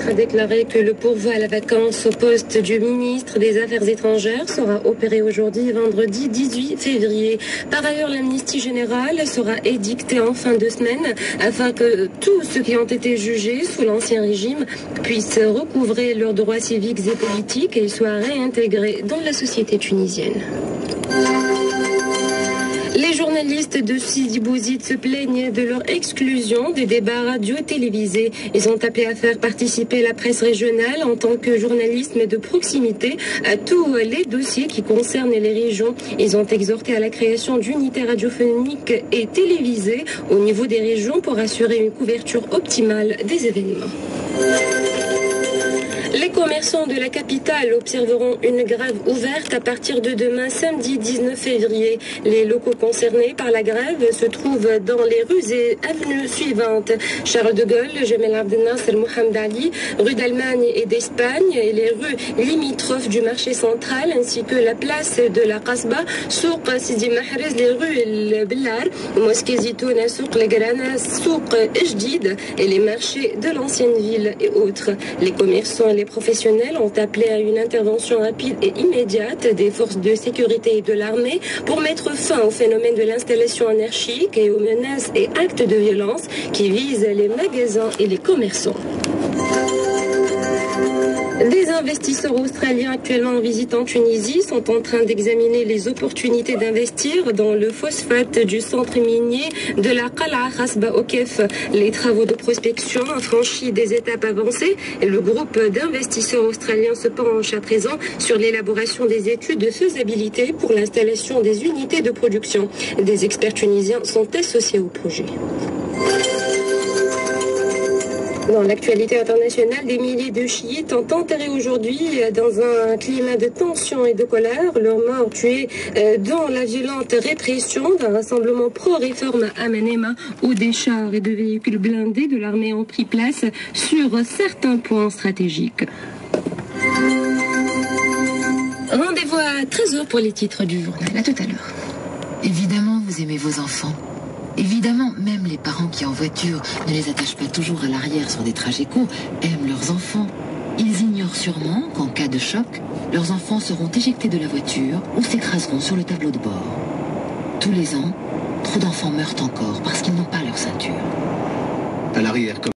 ministre a déclaré que le pourvoi à la vacance au poste du ministre des Affaires étrangères sera opéré aujourd'hui, vendredi 18 février. Par ailleurs, l'amnistie générale sera édictée en fin de semaine afin que tous ceux qui ont été jugés sous l'ancien régime puissent recouvrer leurs droits civiques et politiques et soient réintégrés dans la société tunisienne. Les journalistes de Sidi Bouzid se plaignent de leur exclusion des débats radio et télévisés. Ils ont appelé à faire participer la presse régionale en tant que journalisme de proximité à tous les dossiers qui concernent les régions. Ils ont exhorté à la création d'unités radiophoniques et télévisées au niveau des régions pour assurer une couverture optimale des événements. Les commerçants de la capitale observeront une grève ouverte à partir de demain, samedi 19 février. Les locaux concernés par la grève se trouvent dans les rues et avenues suivantes: Charles de Gaulle, Jamel Abdel Nasser, Mohamed Ali, rue d'Allemagne et d'Espagne, et les rues limitrophes du marché central, ainsi que la place de la Kasba, Souk Sidi Mahrez, les rues Bellar, Mosquée Zitouna, Souk Le Grana, Souk Ejdid et les marchés de l'ancienne ville et autres. Les commerçants et les professionnels ont appelé à une intervention rapide et immédiate des forces de sécurité et de l'armée pour mettre fin au phénomène de l'installation anarchique et aux menaces et actes de violence qui visent les magasins et les commerçants. Des investisseurs australiens actuellement en visite en Tunisie sont en train d'examiner les opportunités d'investir dans le phosphate du centre minier de la Qala Khasba Okef. Les travaux de prospection ont franchi des étapes avancées et le groupe d'investisseurs australiens se penche à présent sur l'élaboration des études de faisabilité pour l'installation des unités de production. Des experts tunisiens sont associés au projet. Dans l'actualité internationale, des milliers de chiites ont enterré aujourd'hui dans un climat de tension et de colère leurs morts tués dans la violente répression d'un rassemblement pro-réforme à Manema où des chars et de véhicules blindés de l'armée ont pris place sur certains points stratégiques. Rendez-vous à 13h pour les titres du journal. À tout à l'heure. Évidemment, vous aimez vos enfants. Évidemment, même les parents qui en voiture ne les attachent pas toujours à l'arrière sur des trajets courts aiment leurs enfants. Ils ignorent sûrement qu'en cas de choc, leurs enfants seront éjectés de la voiture ou s'écraseront sur le tableau de bord. Tous les ans, trop d'enfants meurent encore parce qu'ils n'ont pas leur ceinture. À l'arrière,